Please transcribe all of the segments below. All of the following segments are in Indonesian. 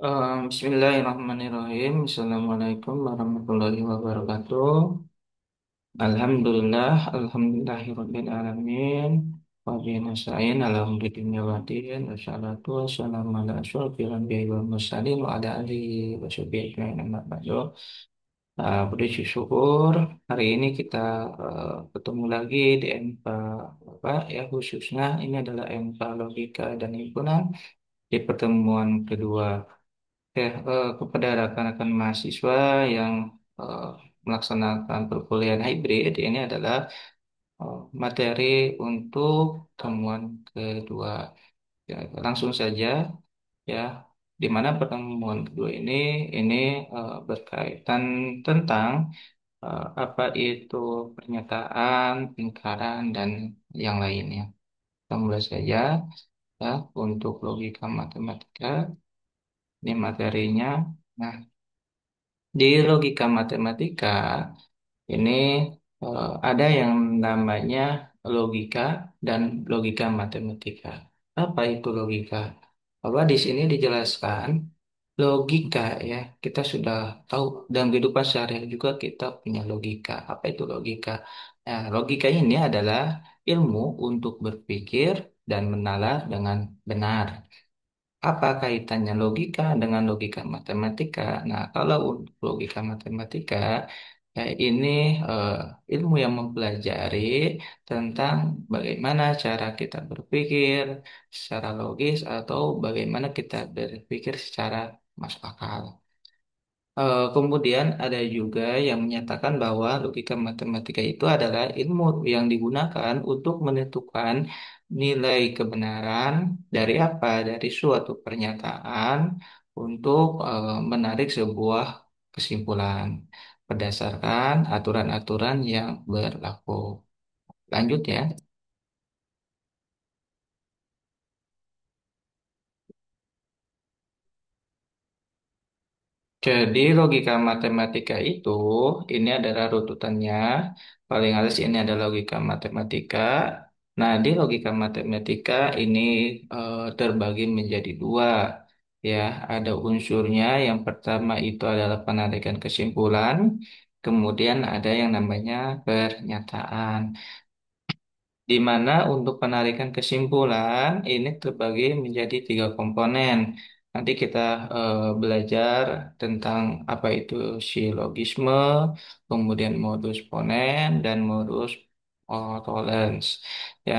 Bismillahirrahmanirrahim. Assalamualaikum warahmatullahi wabarakatuh. Alhamdulillah, alhamdulillahirabbil alamin. Wa bihi nasta'in ala umuri dunya waddin. Wassalatu wassalamu ala asyrofil anbiya'i wal mursalin wa ala alihi wa sahbihi ajma'in amma ba'du. Puji syukur hari ini kita ketemu lagi di MPA apa ya, khususnya ini adalah MPA Logika dan Himpunan di pertemuan kedua. Kepada rekan-rekan mahasiswa yang eh, melaksanakan perkuliahan hybrid, ini adalah materi untuk temuan kedua. Ya, langsung saja ya, di mana pertemuan kedua ini berkaitan tentang apa itu pernyataan, lingkaran, dan yang lainnya. Kita mulai saja ya untuk logika matematika. Ini materinya. Nah, di logika matematika ini ada yang namanya logika dan logika matematika. Apa itu logika? Bahwa di sini dijelaskan logika ya, kita sudah tahu dalam kehidupan sehari-hari juga kita punya logika. Apa itu logika? Nah, logika ini adalah ilmu untuk berpikir dan menalar dengan benar. Apa kaitannya logika dengan logika matematika? Nah, kalau untuk logika matematika, ya ini eh, ilmu yang mempelajari tentang bagaimana cara kita berpikir secara logis atau bagaimana kita berpikir secara masuk akal. Kemudian ada juga yang menyatakan bahwa logika matematika itu adalah ilmu yang digunakan untuk menentukan nilai kebenaran dari apa? Dari suatu pernyataan untuk menarik sebuah kesimpulan berdasarkan aturan-aturan yang berlaku. Lanjut ya. Jadi logika matematika itu ini adalah rututannya. Paling atas ini adalah logika matematika. Nah, di logika matematika ini terbagi menjadi dua. Ya, ada unsurnya. Yang pertama itu adalah penarikan kesimpulan. Kemudian ada yang namanya pernyataan. Di mana untuk penarikan kesimpulan ini terbagi menjadi tiga komponen. Nanti kita belajar tentang apa itu silogisme, kemudian modus ponens, dan modus tollens. Ya,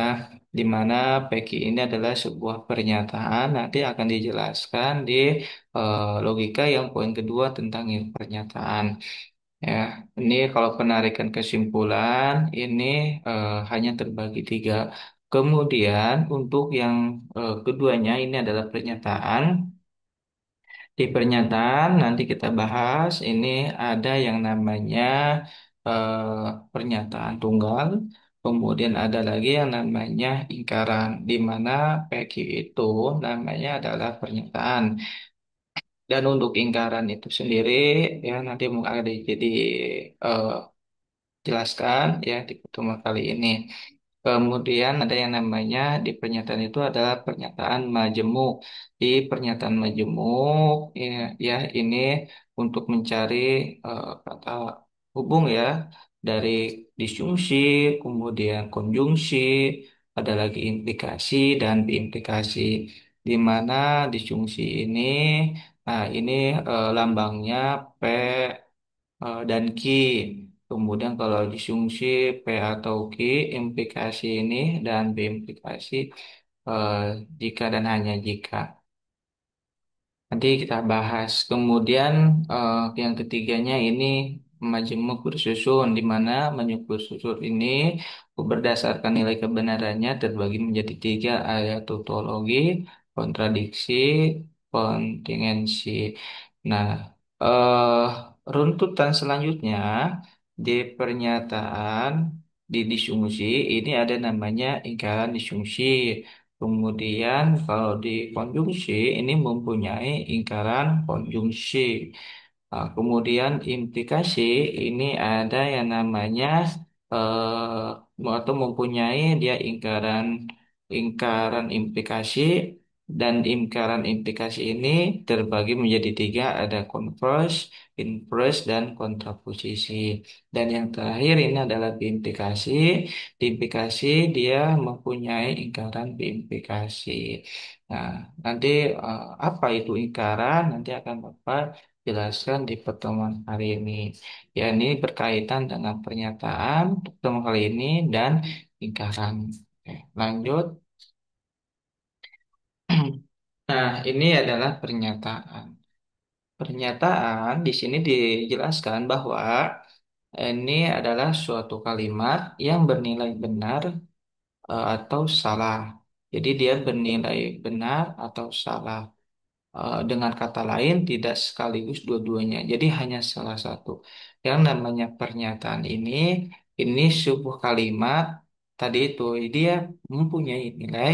di mana PQ ini adalah sebuah pernyataan, nanti akan dijelaskan di logika yang poin kedua tentang pernyataan. Ya, ini kalau penarikan kesimpulan ini hanya terbagi tiga. Kemudian untuk yang keduanya ini adalah pernyataan. Di pernyataan nanti kita bahas ini ada yang namanya pernyataan tunggal. Kemudian ada lagi yang namanya ingkaran, di mana PQ itu namanya adalah pernyataan. Dan untuk ingkaran itu sendiri ya nanti mungkin akan jadi eh, jelaskan ya di pertemuan kali ini. Kemudian ada yang namanya di pernyataan itu adalah pernyataan majemuk. Di pernyataan majemuk ya, ya ini untuk mencari kata hubung ya dari disjungsi, kemudian konjungsi, ada lagi implikasi dan biimplikasi. Di mana disjungsi ini, nah ini lambangnya P dan Ki. Kemudian kalau disjungsi P atau Ki, implikasi ini dan B implikasi eh, jika dan hanya jika. Nanti kita bahas. Kemudian yang ketiganya ini majemuk bersusun, di mana majemuk bersusun ini berdasarkan nilai kebenarannya terbagi menjadi tiga, ada tautologi, kontradiksi, kontingensi. Nah, eh, runtutan selanjutnya di pernyataan di disjungsi ini ada namanya ingkaran disjungsi. Kemudian kalau di konjungsi ini mempunyai ingkaran konjungsi. Nah, kemudian implikasi ini ada yang namanya atau mempunyai dia ingkaran ingkaran implikasi Dan lingkaran implikasi ini terbagi menjadi tiga, ada converse, inverse, dan kontraposisi. Dan yang terakhir ini adalah biimplikasi. Biimplikasi dia mempunyai lingkaran biimplikasi. Nah, nanti apa itu lingkaran? Nanti akan Bapak jelaskan di pertemuan hari ini. Ya, ini berkaitan dengan pernyataan pertemuan kali ini dan lingkaran. Oke, lanjut. Nah, ini adalah pernyataan. Pernyataan di sini dijelaskan bahwa ini adalah suatu kalimat yang bernilai benar atau salah. Jadi dia bernilai benar atau salah. Dengan kata lain tidak sekaligus dua-duanya. Jadi hanya salah satu. Yang namanya pernyataan ini sebuah kalimat tadi itu dia mempunyai nilai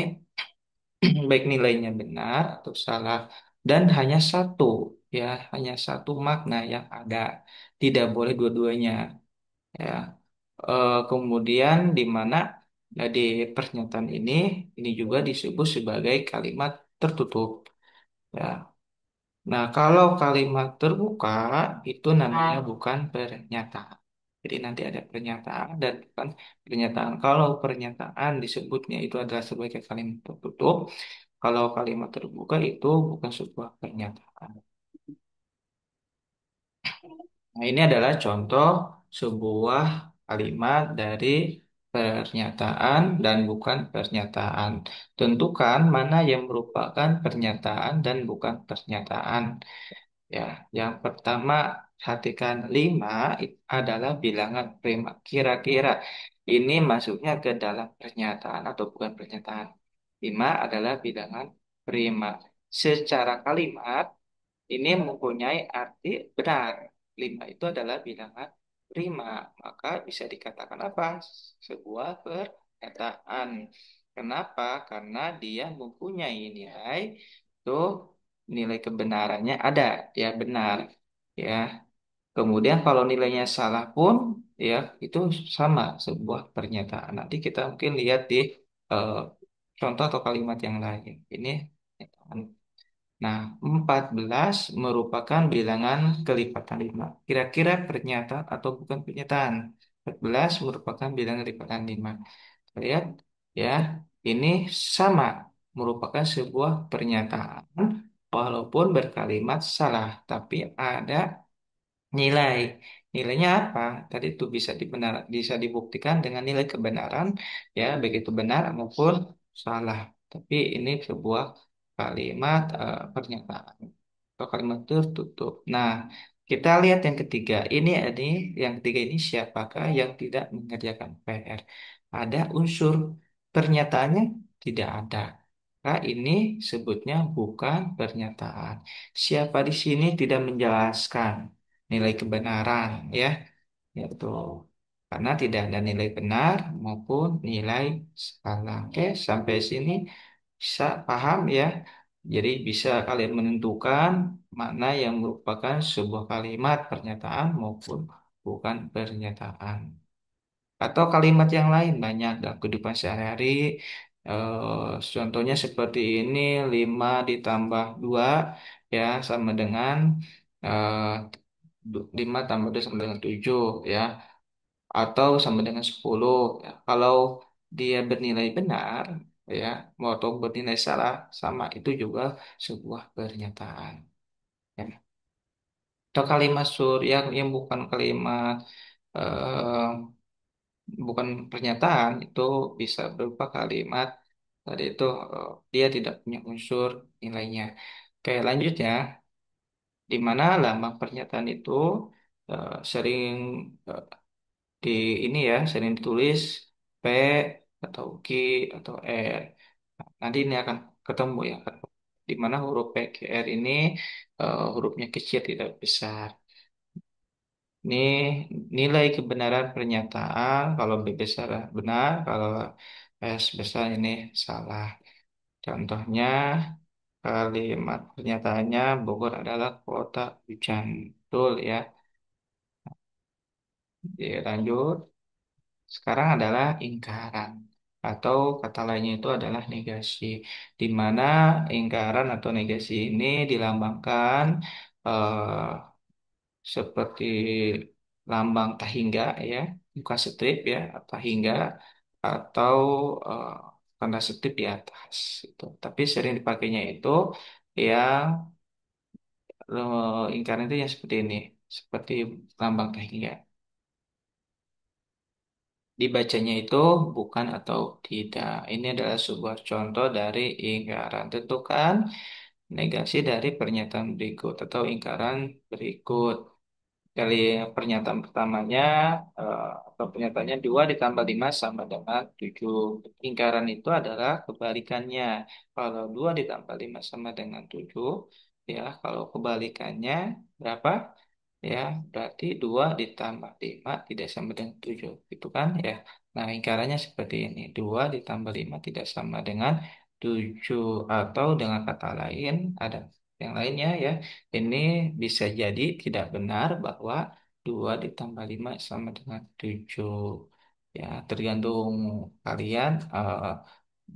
baik nilainya benar atau salah dan hanya satu ya hanya satu makna yang ada tidak boleh dua-duanya ya. Kemudian di mana di pernyataan ini juga disebut sebagai kalimat tertutup ya. Nah, kalau kalimat terbuka itu namanya bukan pernyataan. Jadi nanti ada pernyataan dan bukan pernyataan. Kalau pernyataan disebutnya itu adalah sebagai kalimat tertutup, kalau kalimat terbuka itu bukan sebuah pernyataan. Nah, ini adalah contoh sebuah kalimat dari pernyataan dan bukan pernyataan. Tentukan mana yang merupakan pernyataan dan bukan pernyataan. Ya, yang pertama, perhatikan 5 adalah bilangan prima. Kira-kira ini masuknya ke dalam pernyataan atau bukan pernyataan. 5 adalah bilangan prima. Secara kalimat, ini mempunyai arti benar. 5 itu adalah bilangan prima. Maka bisa dikatakan apa? Sebuah pernyataan. Kenapa? Karena dia mempunyai nilai itu nilai kebenarannya ada, dia benar. Ya. Kemudian kalau nilainya salah pun ya itu sama sebuah pernyataan. Nanti kita mungkin lihat di eh, contoh atau kalimat yang lain. Ini pernyataan. Nah, 14 merupakan bilangan kelipatan 5. Kira-kira pernyataan atau bukan pernyataan? 14 merupakan bilangan kelipatan 5. Lihat ya, ini sama merupakan sebuah pernyataan walaupun berkalimat salah, tapi ada nilai. Nilainya apa? Tadi itu bisa dibuktikan dengan nilai kebenaran, ya, begitu benar maupun salah. Tapi ini sebuah kalimat pernyataan atau kalimat tertutup. Nah, kita lihat yang ketiga. Ini yang ketiga ini siapakah yang tidak mengerjakan PR? Ada unsur pernyataannya? Tidak ada. Nah, ini sebutnya bukan pernyataan. Siapa di sini tidak menjelaskan nilai kebenaran ya yaitu karena tidak ada nilai benar maupun nilai salah. Oke, sampai sini bisa paham ya. Jadi bisa kalian menentukan mana yang merupakan sebuah kalimat pernyataan maupun bukan pernyataan. Atau kalimat yang lain banyak dalam kehidupan sehari-hari. Contohnya seperti ini, 5 ditambah 2 ya sama dengan 5 tambah 2 sama dengan 7 ya. Atau sama dengan 10 ya. Kalau dia bernilai benar ya, mau atau bernilai salah sama itu juga sebuah pernyataan. Ya. Atau kalimat sur yang bukan kalimat eh, bukan pernyataan itu bisa berupa kalimat tadi itu dia tidak punya unsur nilainya. Oke, lanjutnya di mana lambang pernyataan itu sering eh, di ini ya sering ditulis P atau Q atau R. Nanti ini akan ketemu ya di mana huruf P, Q, R ini hurufnya kecil tidak besar. Ini nilai kebenaran pernyataan kalau B besar benar, kalau S besar ini salah. Contohnya kalimat pernyataannya Bogor adalah kota hujan. Betul ya. Lanjut. Sekarang adalah ingkaran. atau kata lainnya itu adalah negasi, di mana ingkaran atau negasi ini dilambangkan eh, seperti lambang tahingga ya, bukan strip ya, tahingga atau eh, tanda strip di atas itu. Tapi sering dipakainya itu yang ingkaran itu yang seperti ini, seperti lambang tahingga. Dibacanya itu bukan atau tidak. Ini adalah sebuah contoh dari ingkaran. Tentukan negasi dari pernyataan berikut atau ingkaran berikut. Dari pernyataan pertamanya atau pernyataannya 2 ditambah 5 sama dengan 7. Lingkaran itu adalah kebalikannya. Kalau 2 ditambah 5 sama dengan 7, ya kalau kebalikannya berapa? Ya, berarti 2 ditambah 5 tidak sama dengan 7. Gitu kan ya. Nah, lingkarannya seperti ini. 2 ditambah 5 tidak sama dengan 7. Atau dengan kata lain, ada yang lainnya ya. Ini bisa jadi tidak benar bahwa 2 ditambah 5 sama dengan 7. Ya, tergantung kalian.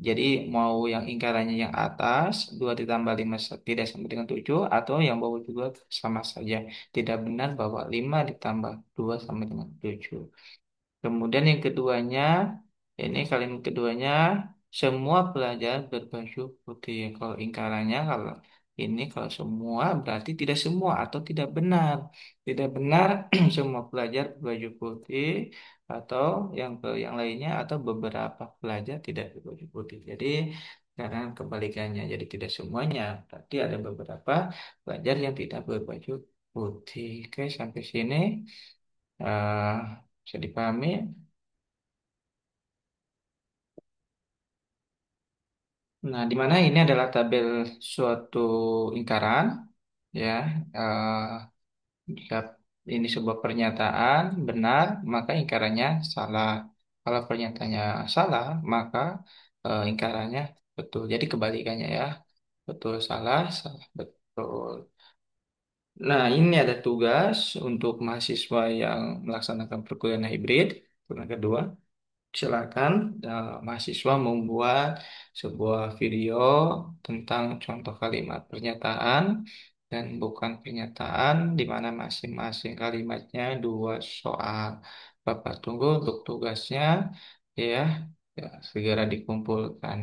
Jadi mau yang ingkarannya yang atas, 2 ditambah 5 tidak sama dengan 7, atau yang bawah juga sama saja. Tidak benar bahwa 5 ditambah 2 sama dengan 7. Kemudian yang keduanya, ini kalimat keduanya, semua pelajar berbaju putih. Kalau ingkarannya, kalau ini kalau semua berarti tidak semua atau tidak benar. Tidak benar semua pelajar berbaju putih atau yang lainnya atau beberapa pelajar tidak berbaju putih. Jadi karena kebalikannya, jadi tidak semuanya. Berarti ada beberapa pelajar yang tidak berbaju putih. Oke, sampai sini eh bisa dipahami. Nah, di mana ini adalah tabel suatu lingkaran, ya. Jika ini sebuah pernyataan benar, maka lingkarannya salah. Kalau pernyataannya salah, maka lingkarannya betul. Jadi kebalikannya ya, betul salah, salah betul. Nah, ini ada tugas untuk mahasiswa yang melaksanakan perkuliahan hibrid. Yang kedua. Silakan mahasiswa membuat sebuah video tentang contoh kalimat pernyataan dan bukan pernyataan di mana masing-masing kalimatnya 2 soal. Bapak tunggu untuk tugasnya ya, ya segera dikumpulkan.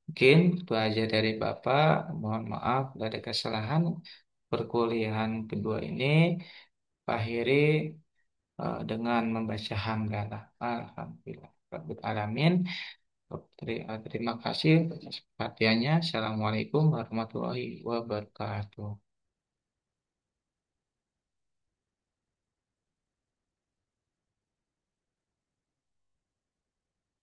Mungkin itu aja dari Bapak. Mohon maaf dari kesalahan perkuliahan kedua ini. Pak Akhiri dengan membaca hamdalah. Alhamdulillah. Rabbil Alamin. Terima kasih atas perhatiannya. Assalamualaikum warahmatullahi wabarakatuh.